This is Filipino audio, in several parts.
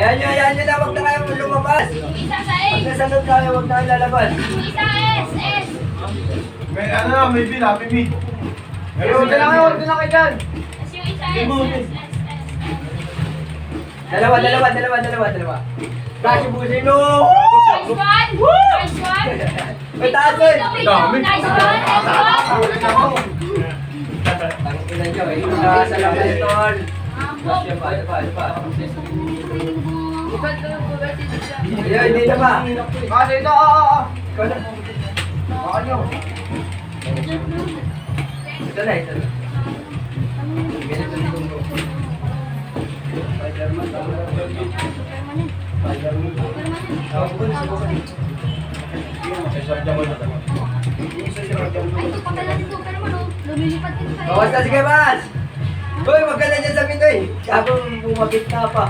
Hayaan nyo na, huwag na kayo lumabas. Isa sa Pag A. nasa loob kayo, huwag na kayo lalabas. Isa S. S. May ano na, may bin, happy bin. Huwag na kayo dyan. Tapos yung isa S. S. S. Dalawa. Kasi busin mo! Nice one. Nice one. May taas eh! Dami. Nice one. Nice one. Tangkinan nyo, sa laban ito. Ano pa? Ayun, hindi na ba? Kasi ito, Ikaw na. Baka nyo. Ito na. Ganito dito mo. Spider-Man, Ay, ito pagka natin ito. Pero ano, lumilipad din sa Bawas na, sige, Bas! Uy, wag ka na dyan sa pinto eh. Habang bumagit na pa.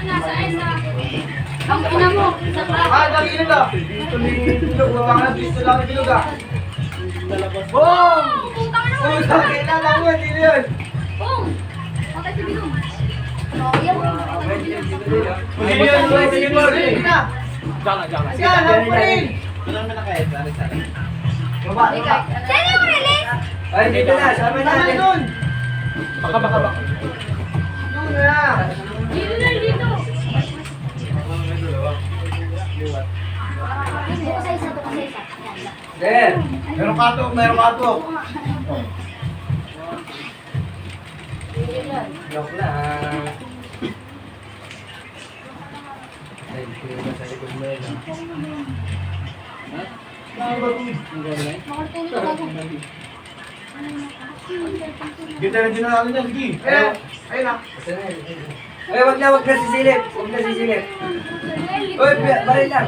Nasa S na. Ang ina mo. Sa Dami yun na. Dito bilog, baka na dito lang yung bilog ah. Boom! Putang ina mo. Uy, sakit na lang mo, hindi yun. Boom. Patay si Bilong. Ayaw. Patay si Bilong. Hindi yun, sige mo, sige na. Yan, ako pa rin. Baba, baba. Sino mo release? Ay, dito na, sama Tama natin. nun. Baka. Doon na. Dito na dito. Bukas sa isa, bukas sa isa. There. Meron katok, meron katok. Joke lang. Ay, sino ba sa likod mo yun? Makatulog ako. Gita na din na natin yan, sige. Ayun na. Ay, wag na sisilip. Huwag na sisilip. Uy, baril lang.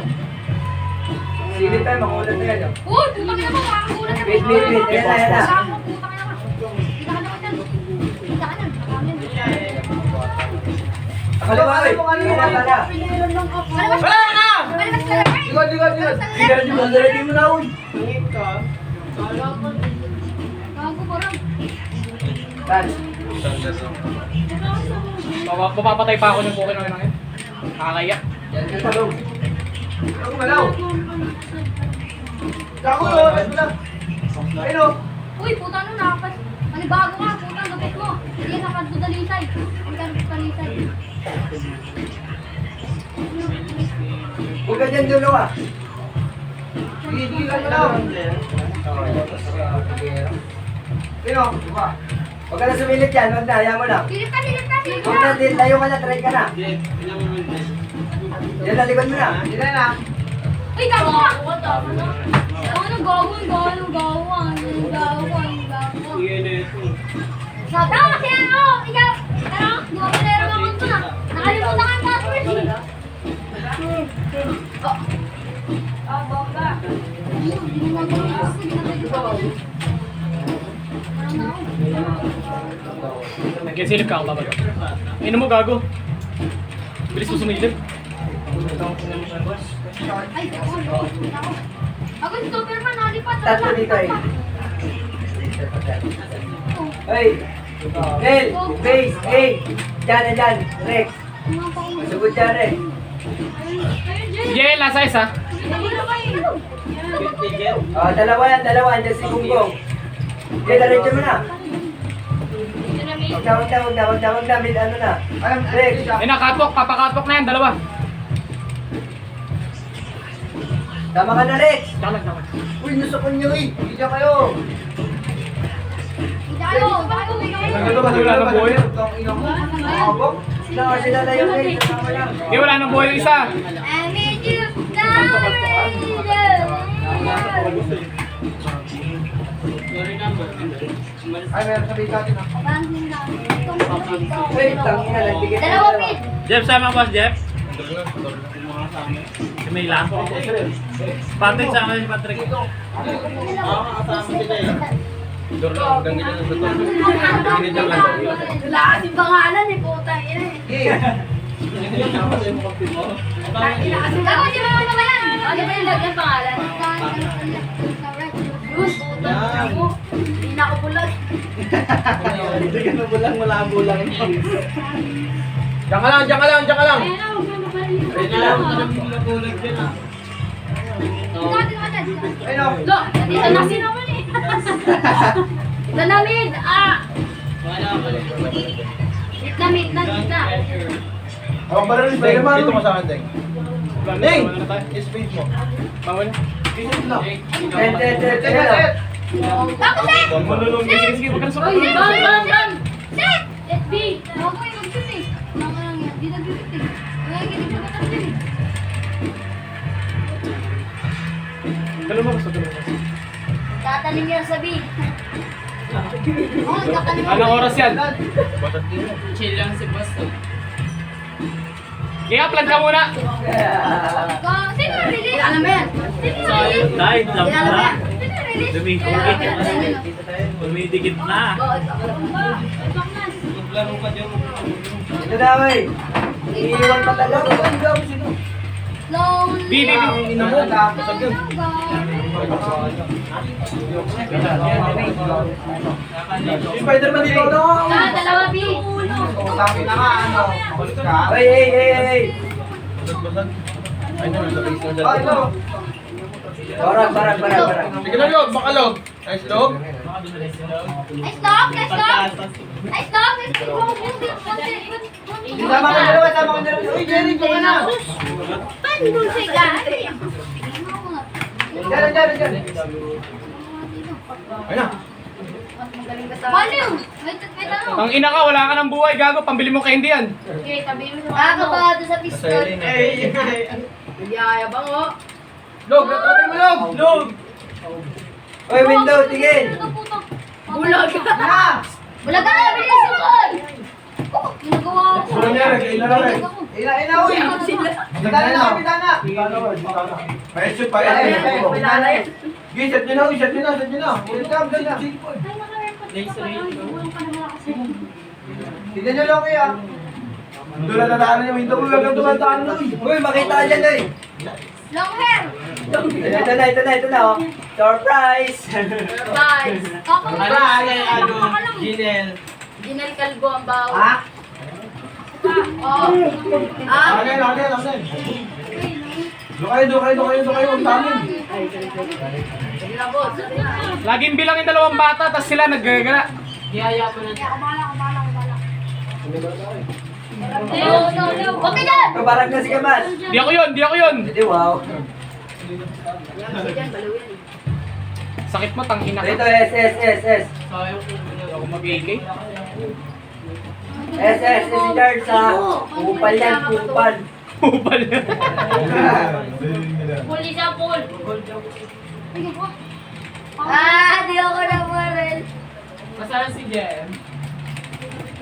Silip tayo, makulat na yan. Uy, putang ina mo, makakagulat na. Wait. Ayan na. Saan mo, putang ina mo. Kita ka naman dyan. Kita ka dyan. Kaliwa, eh. Kaliwa pala. Malabas Wala na! Malabas ka lang. Likod. Hindi mo na, uy. Gago parang. Tan. Mapapatay pa ako ng bukin ng yun. Nakakaya. Yan ka sa loob. Ako malaw. Ako yun, ayun na. Ayun o. Uy, putang ina, nakapas. Manibago ka, putang lupit mo. Hindi ka kanto dalisay. Hindi ka kanto dalisay. Huwag ka dyan dulo ah. Sige, ka malaw. Ayun o, diba? Huwag ka na sumilip dyan, huwag na, ayaw mo lang. Silip ka. Huwag na, tayo ka na, try ka na. Yan na, likod mo na. Hindi na. Uy, gago ka! Ano gago? Tama kasi ano, ikaw, ano, di ba pinera mo ako na? Nakalimutan ka ang password eh. Bongga. Hindi na lang kasi, hindi na tayo. Nagkisilip ka ako babaga. Ino mo gago. Bilis mo sumilip. Ay, ako. Ako si Superman, nalipat. Tatlo dito eh. Hey! Nel! Base! Hey! Dyan! Rex! Masugod dyan eh. Jel, nasa isa. Oh, dalawa yan. Andyan si Bunggong. Okay, diretso mo na. Wag na. May ano na. Rex! Ay nakatwak, papakatwak na yan, dalawa. Tama ka na, Rex! Dalag. Uy, nusokon nyo eh! Hindi dyan kayo! Wala nang buhay. Sila kasi lalayo kayo. Tama lang. Hindi, wala nang buhay yung isa. I made you down. Ay, meron sabihin natin ah. Uy, tangina lang. Tigil Dalawa, Pete. Jeff, sama boss, Jeff. Si Mila. Patrick, sama si Patrick. Wala kasing pangalan eh, puta. Ako, di ba mga yan? Ano ba yung lagyan pangalan? Bruce. Ako, hindi na ako bulag. Hindi ka na bulang. Diyan ka lang. Ayun na, huwag na mabalik. Dati ka dyan. Ayun o. Lo, dito na sinaman eh. Ito na mid. Gitna. Ako pa rin, Spider-Man. Dito ka sa akin, Teng. Ning! Wala na tayo. Space mo. Bawal. Visit lang. Set. Ako, set! Manulong. Sige, sige. Huwag ka na sukat. Oy, set! Set! Set B! Ako ko yung mag-shoot eh. Ako lang yan. Di nag-shoot eh. Kaya ganito ka tapos eh. Dalawa mo gusto, dalawa mo. Tatanim yan sa B. Oo, tatanim ako. Anong oras yan? Chill lang si boss. Kaya plug ka muna. Sino yung release? Alam mo yan? Sino yung release? Dahil lang Alam mo na. yan? Sino yung release? Dumikit na. Dumidikit na. Ito na, wey. Iiwan pa talaga. Lonely. Bibi. Spider-Man dito na. Dalawa B. Sabi na nga, ano. Kulit ka. Hey. Ay, naman sa base na Oh, ito. Barang. Sige na, Log. Baka, Log. Nice, Log. Ay, stop! Ay, stop! Sama ka dalawa. Uy, Jerry, ko na. Paano siya gari? Diyan. Ay na. Baliw! May tanong. Ang ina ka, wala ka ng buhay, gago. Pambili mo candy yan. Okay, tabi mo sa kakabado sa pistol. Yayabang o. Log, natatay mo, Log. Log. Uy, window, tingin. Bulag! Na! Bulag ka na! Bilis mo ko! Oh, ginagawa ko. Bulag na, ina na rin. Ina, uy. Bitana. Ay, shoot pa. Sige, set nyo na. Tignan nyo lang kaya. Doon na nataan yung window mo. Huwag kang tumataan mo. Uy, makita ka dyan, uy. Long hair! Ito na, oh. Surprise! Bye! Ginel. Ginel Kalbo ang bawo. Ha? Oo. Ah? Lagay. Doon kayo. Ang tamin. Laging bilang yung dalawang bata, tapos sila naggagala. Giyaya ko na. Huwag ka dyan! Kabarag na si Kamal. Di ako yun. Hindi, wow. Sakit mo, tangina Ito, ka. S. Sayang ko. Ako mag-AK. S si Charles, ha? Kupal yan, kupal. Upal. Puli siya, Paul. Ah, di ako na Marel. Masarap si Jem.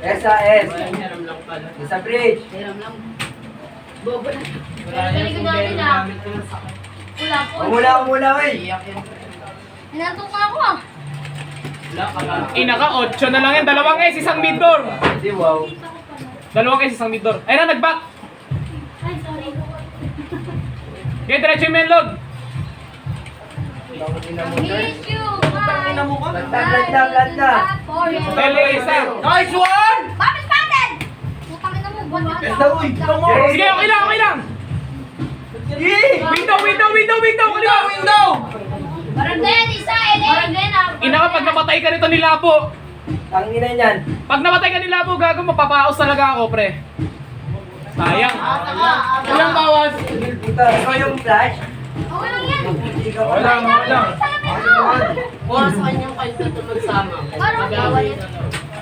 S. Hiram lang pala. Sa bridge. Hiram lang. Bobo na. Wala yan kung gamit ko ng sakit. Wala, Paul. Umula, uy. Iyak yan. Inantok ako ah. Wala ka ba? Ina ka, 8 na lang yan. Dalawang S, isang mid door. Hindi, wow. Dalawang S, isang mid door. Ayun na, nag-back. Ay, sorry. Okay, diretso yung main log. Miss you, bye. Blanda. Tele, isa. Nice one! Mami, spotted! Putang ina mo, buwan ka. Basta, uy. Sige, okay lang. Window. Kaliwa. Parang din, isa, Parang din ah. Ina ka, pag namatay ka nito nilapo. Tangina niyan. Pag namatay ka nilapo, gago, mapapaos talaga ako, pre. Sayang. Ilang bawas? Puta, ikaw yung flash. Okay lang yan. Wala. Oras sa kanyang kayo sa tumagsama. Parang magawa yan.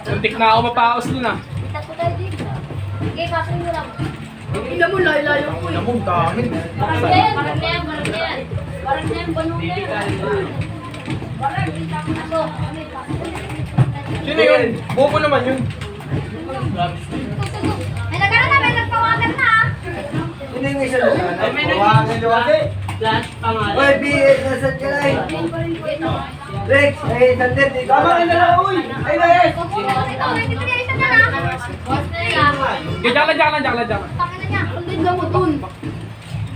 Muntik na ako mapaos dun ah. Itat ko tayo dito. Sige, pasok mo lang. Ina mo, layo ko eh. Namong dami. Parang yan. Banong yan. Parang, ako. Sino yun? Bobo naman yun. May nagtawagan na ah. Sino yung isa doon? Liwagi. Flash pangalan. Uy, BS, nasa Chalay. Rex, Sander, dito. Tama ka na lang, uy. Ay, na eh. Huwag mo ito. Hindi ko niya isa na lang. Boss na yan. Okay, diyan lang. Tangin na niya. Kulit lang mo dun.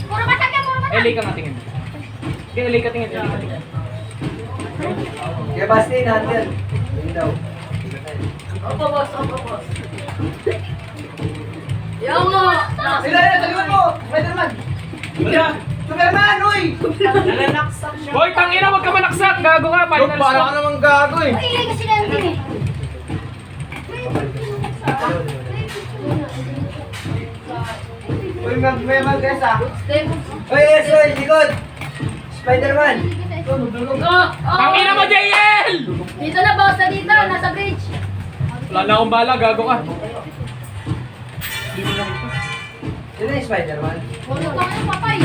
Puro basag yan, puro basag. LA ka nga tingin. Okay, LA ka tingin. Kaya Basti, Hunter. Yun daw. Opo, boss. Yung mo! Sila yan, talikod mo! Spider-Man! Wala. Superman, uy! Boy, tangina, wag ka manaksak. Gago ka, Dok, final para ka stop. naman gago eh. Maingay kasi natin eh. Uy, may mag-guess ah. Oy, Esoy, likod! Spider-Man! Tangina mo, JL! Dito na, boss. Dito. Nasa bridge. Wala na akong bala, gago ka. Sino yung Spider-Man? Wala pa kayo, papay.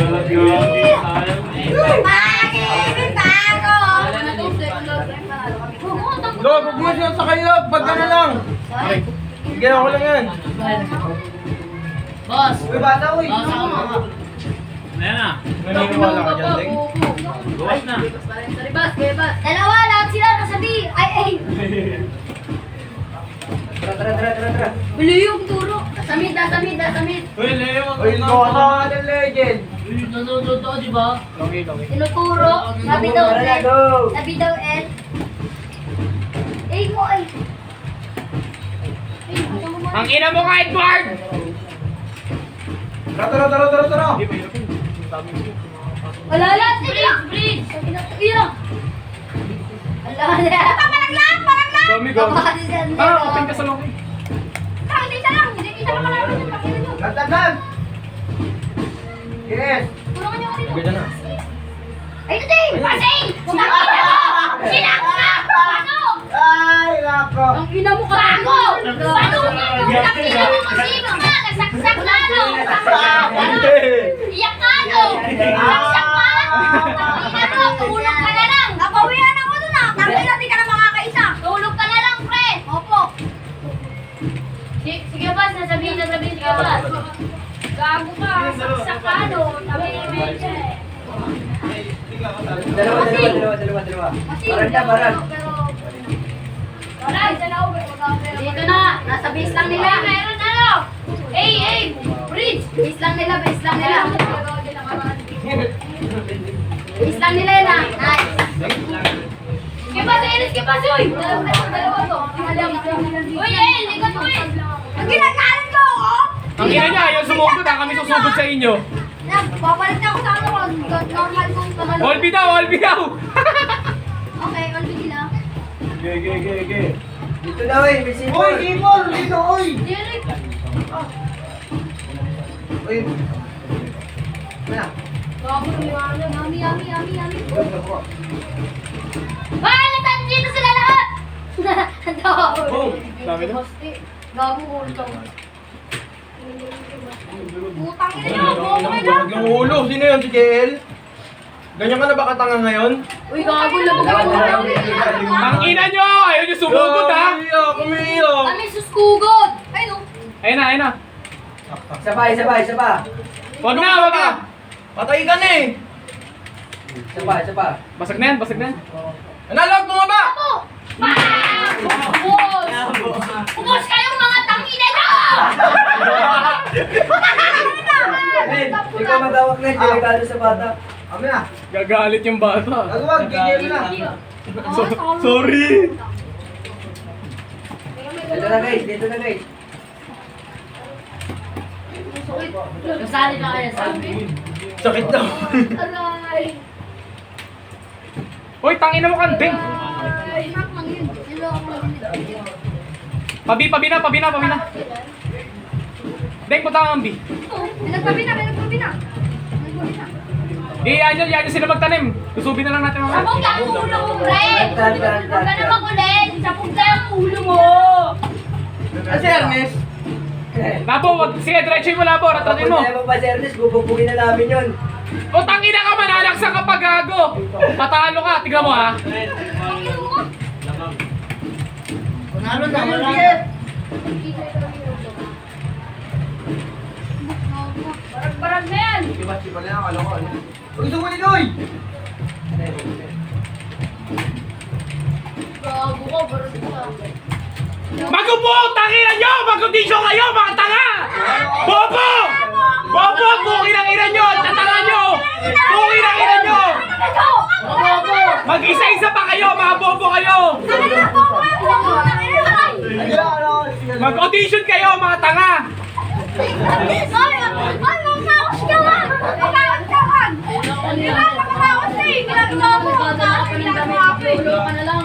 Dok, huwag mo siya sa kayo. Pag ka na lang. Sige, ako lang yan. Boss. Uy, bata, uy. Ayan na. Naniniwala ka dyan, Deng? Bukas na. Sorry, boss. Dalawa, lahat sila nasabi. Ay. Tara. Bili yung turo. Nasamid. Uy, Leo. Uy, Dota ng legend. Nanonood ako, di ba? Tinuturo. Sabi daw Tara na, L. go! Sabi daw L. Mo ay. Ang ina mo ka, Edward! Tara. Wala lahat sila. Bridge. Iya. Wala na. Parang lang. Gami. Open ka sa loob. Hindi isa lang namin yung pakita nyo. Lantagan! Yes! Tulungan nyo kasi. Ganyan na. Ay, ito din! Pasing! Nakita mo! Sinaksak! Ano? Ay, nako! Ang ina mo ka! Bago! Bago! Nakita mo masino ka! Nasaksak lalo! Iyak ka no! Nasaksak ka! Ina mo! Tulog ka na lang! Napawian ako dun ah! Tangin natin ka na makakaisa! Tulog ka na lang, pre! Opo! Sige ba, nasabihin. Sige ba? Gago ka! Saksak ka no! Dalawa. Barang. Dito na, nasa base lang nila. Meron ano? Bridge! Base lang nila. Base lang nila yun ah. Nice. Skipas, uy! Dalawa to. Uy, ligat mo eh! Ang ginagalan ko ako! Ang ina niya, ayaw sumugod ha. Kami susugod sa inyo. Papalit na ako sa ano, normal kong kamalo. Olbi daw! Okay, all bigil ah. Ge. Dito daw eh, may Uy, sipol. Gibol! Dito, uy! Derek! Uy! Ano? Yummy. Balatan dito sila lahat! Boom! Dami na. Gago ko ito. Putang ina nyo, bumay na! Huwag yung ulo. Sino yun? Si JL? Ganyan ka na ba katanga ngayon? Uy, gago lang ako. Ang ina nyo! Ayaw nyo sumugod ha! Kumiyo! Kami suskugod! Ay no! Ayun na. Isa pa. Wag na. Patay ka na eh! Isa pa. Basag na yan. Analog mo nga ba? Ako! Ubos kayong mga tangina nyo! Ben, ikaw magawak na, delikado sa bata. Kami na. Gagalit yung bata. Nagawag, gigil na. Sorry. Dito na guys. Kasali na kayo sa amin. Sakit daw. Aray! Hoy, tangina mo kanding. Ay, nak lang yun. Niloko lang yun. Pabi na. Deng, punta ka ng B. Nagpabi na. Yan yun sila magtanim. Susubin na lang natin mga. Sabog lang ang ulo mo, pre! Huwag ka na makulit! Sabog lang ang ulo mo! Ah, si Ernest? Labo, sige, diretso mo labo, ratanin mo. Papunta mo pa si Ernest, bubugin na namin yun. O tangina ka, manalaksa ka pag gago. Patalo ka, tignan mo ha. Ano na, malaki? Parang na yan! Iba na ako, alam ko. Uy, sumuli ko, uy! Gago ko, parang ka. Magupo, tangina nyo! Magkondisyon kayo, mga tanga! Bobo! Bobo, bukin ang ina nyo! Tatanga nyo! Bukin ang ina nyo! Mag-isa-isa pa kayo! tanga! Mamamakos ka man! Mamamakos ka man! Di ba, mamamakos eh! Ginagawa mo! Ginagawa ko eh! Ulo ka na lang.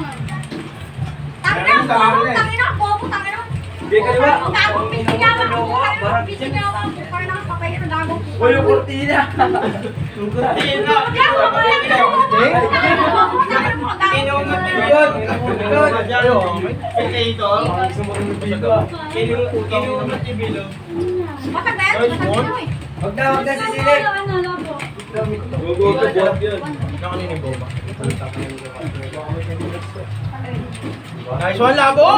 Tangina, bobo! Tangina, bobo! Tangina! Hindi ka diba? Gagong pisingawa ko! Tangina, pisingawa ko! Parang nakapapaya na gagong ko. Uy, yung kurtina. Wag na sisilip. Nice one, Labo!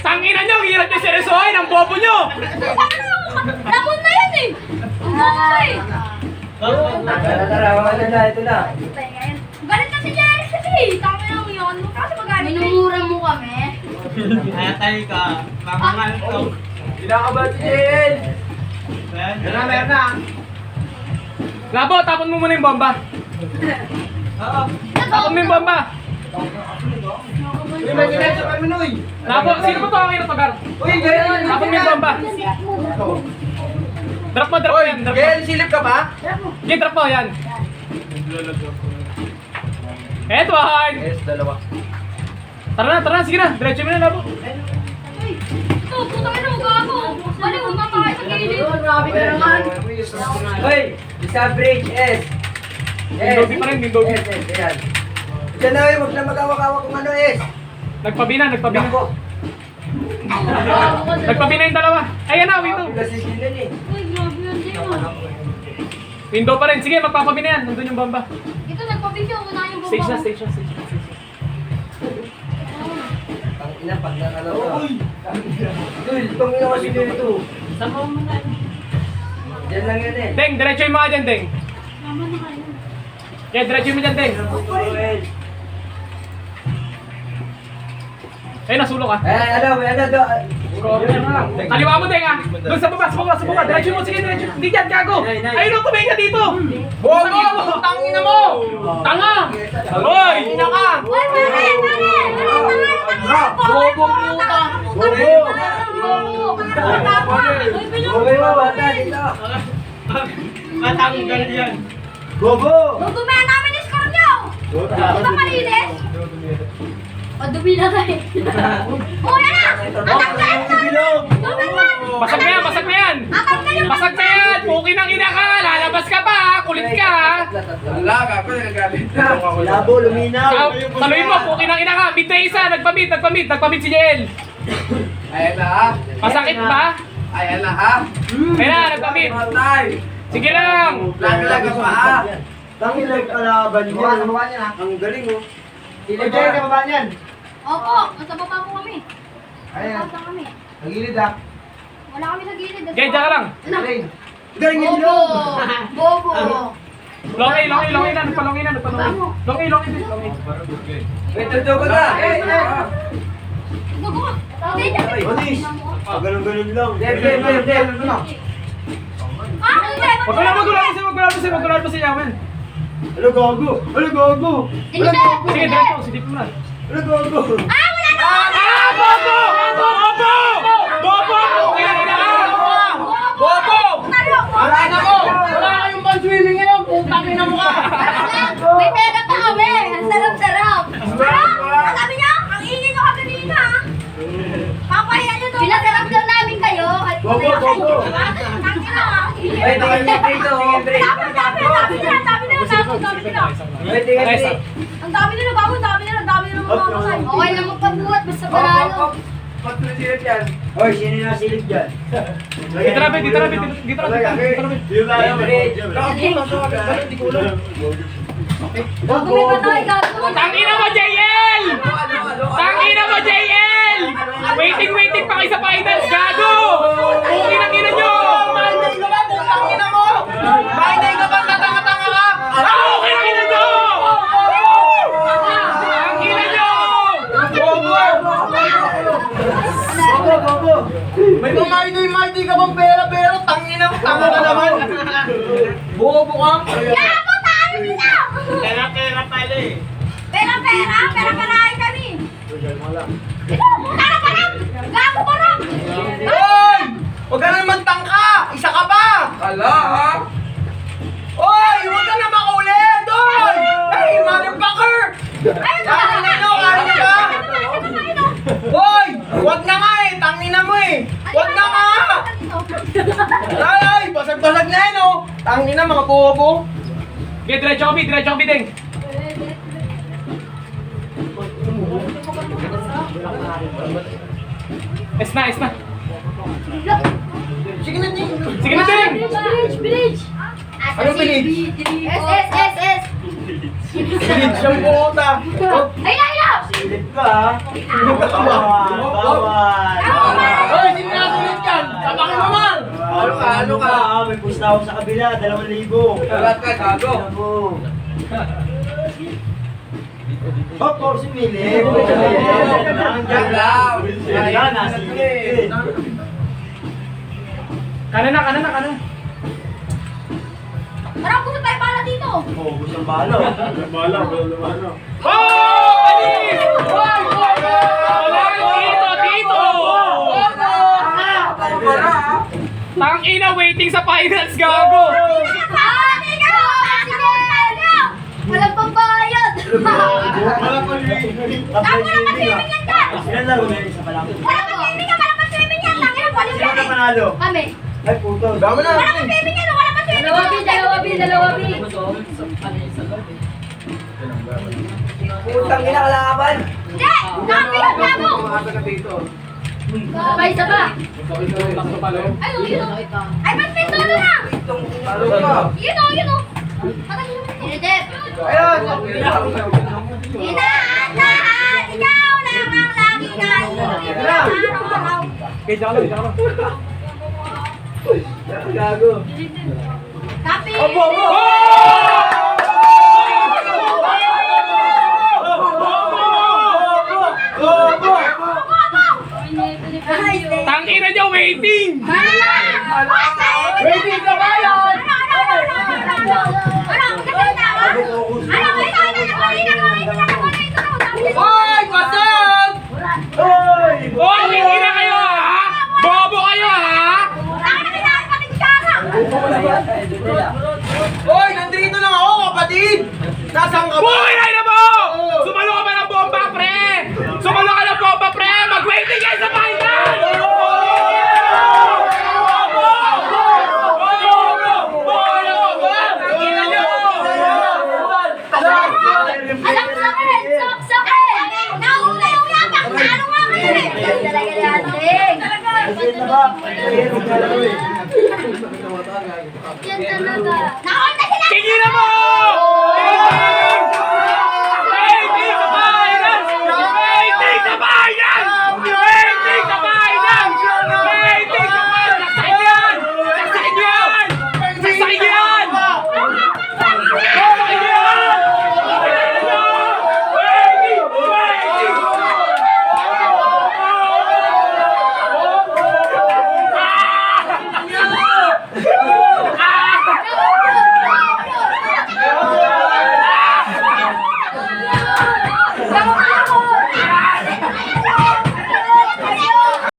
Tangina nyo, hirap nyo seryosohin ang bobo nyo! Napunta yan eh! Napunta eh! Tara, wala na, ito na. Galit na si Jerry kasi! Tama na mo yun. Kasi magalit eh. Minumura mo kami. Ayatay ka. Mamangal ka. Kinakabahan si Jen. Meron na. Labo, tapon mo muna yung bomba. Tapon mo yung bomba. Uy, may ginagawa kami, Noy. Labo, sino ba to ang ino to, Gar? Uy, ganyan. Tapon mo yung bomba. Drop mo, drop mo yan. Drop mo. Gael, silip ka pa? Okay, drop mo, yan. Edward! Yes, dalawa. Tara na, sige na. Diretso mo na, Labo. Ito, putang ina mo gago! Bali, huwag mapakay sa gilid! Grabe ka naman. Hoy, isa bridge, S. Window pa rin, window. S, yan. Diyan na, huwag na mag-awak-awak kung ano, S. Nagpabina. Nako. Nagpabina yung dalawa. Ayan na, window. Kasi sila eh. Uy, grabe yun din ah. Window pa rin. Sige, magpapabina yan. Nandun yung bomba. Ito, nagpabidyo ako na yung bomba. Stage na. Ang ina, pag nakalaw ka. Uy, itong ina kasi dito. Diyan lang yan eh. Deng, diretso yung mga dyan, Deng. Tama na kayo. Kaya diretso mo dyan, Deng. Ay, nasulo ka. Kaliwa mo, Deng, ah. Doon sa baba. Diretso mo, sige, diretso. Hindi dyan, gago. Ayun, ang tumingin ka dito. Bobo! Tangina mo! Tanga! Hoy! Ina ka! Uy, pare! Bobo puta! Bobo! Okay mo, bata dito. Matanggal yan. Bobo! Dudumihan namin yung score nyo! Di ba malinis? O, dumi na tayo. O, yan na! Atak na yan! Dumi na! Basag na yan! Atak na yung Basag na yan! Puki ng ina ka! Lalabas ka pa! Kulit ka! Wala ka, ako nagagalit na. Labo, luminaw. Saluhin mo, puki ng ina ka! Mid na isa! Nagpamid si Jael! Ayan na ha. Masakit ba? Ayan na ha. Ayan na, nagpamid! Matay. Sige lang! Lagi-lagi pa ha. Tangilag kalaban niya. Ang galing oh. Sino dyan ka ba niyan? Opo, nasa baba po kami. Ayan. Nasa kami. Nagilid ah. Wala kami sa gilid. Okay, dyan ka lang! Galing. Bobo! Bobo! Longi na! Nagpalongi na! Longi! Wait, tuto ko na. Gugo! Hindi niya. Onis. Ganun-ganun lang. Deb. Ah, hindi! Magkulalo pa si Yaman! Ano gago? Hindi na! Sige, diretso! Silip mo na! Ano gago? Ah, wala na! Ah! Bobo! Puki ng ina ka! Bobo! Wala na mo! Wala kayong pang-swimming ngayon. Putang ina mo ka. May pera pa kami! Ang sarap-sarap! Ano? Sabi niya, ang ingin niyo kami dito ha! Papahiya niyo doon! Pinasarap lang namin kayo! Bobo! Ay, tingin mo dito. Sabi nila! Ay, tingin mo. Ang dami nila bago, ang dami nila mamakasay. Okay lang magpabuhat, basta panalo. Patro silip yan. Hoy, sino na silip dyan? Dito na, Bago may patay, gago. Tangina mo, JL! Tangina mo, JL! Waiting pa kayo sa finals, gago! Puki ng ina nyo! Tangina mo! Mainay ka ba? Tatanga-tanga ka? Puki ng ina nyo! Ang ina nyo! Bobo! May kumainay-mainay ka bang pera-pero? Tangina mo! Tanga ka naman! Bobo ka! Gago, tayo sila! Pera-pera pala eh! Pera-pera ay kami. Ito, puta na parang! Gago parang! Hoy! Huwag ka naman tangka! Isa ka pa! Kala ha? Hoy! Huwag ka na makulit! Hoy! Hey, motherfucker! Ayun na! Ano ka? Hoy! Huwag na nga eh! Tangina mo eh! Huwag na nga! Ay! Basag-basag na yan oh! Tangina mga bobo! Okay, diretso kami, Ding. Es na. Sige na din! Sige na, Ding. Bridge! Anong bilig? S! Bilig siyang puta! Ayun na! Silip ka ha! Bawal! Hoy! Sinasunod yan! Sabakin mo man! Ano ka? May pusta ako sa kabila, 2,000. Lahat ka, gago. Hop, hop, si Milip! Yan, nasilip! Kanan na. Parang gusto tayo pala dito! Oh, gusto ng balo. Oh! Alis! Dito! Tang ina, waiting sa finals, gago! Walang pambayad! Wala pa Tapos walang pa-swimming yan dyan! Ilan laro na isa pa lang? Walang pa-swimming yan! Walang pa-swimming yan! Tangina, walang Sino na swimming! panalo? Kami! Ay, puto. Dama na! Walang pa-swimming yan! Walang pa-swimming! Dalawa, B! Putang ina kalaban. Hindi! Sabi yan, gago! Sabay, saba! Ay, yun o! Ay, ba't may tono na? Ano ka? Yun o! Inedep! Ayun! Inaasahan! Ikaw lang ang lagi na iibig araw-araw! Okay, diyan ka lang. Gago. Copy! Tang ina niya, waiting! Waiting ka ba yun? Hoy! Basag! Hoy! Oh, hindi na kayo, ha? Bobo kayo, ha? Hoy! Nandito lang ako, kapatid! Nasaan ka ba? Buhay na mo! Sumalo ka ba ng bomba, pre? Sumalo ka ng bomba, pre! Mag-waiting kayo sa final! Alam mo sakit! Sakit! Nauna yung yapak! Ano nga ngayon eh? Talaga natin! Yan talaga! Nauna sila! Tingin na mo!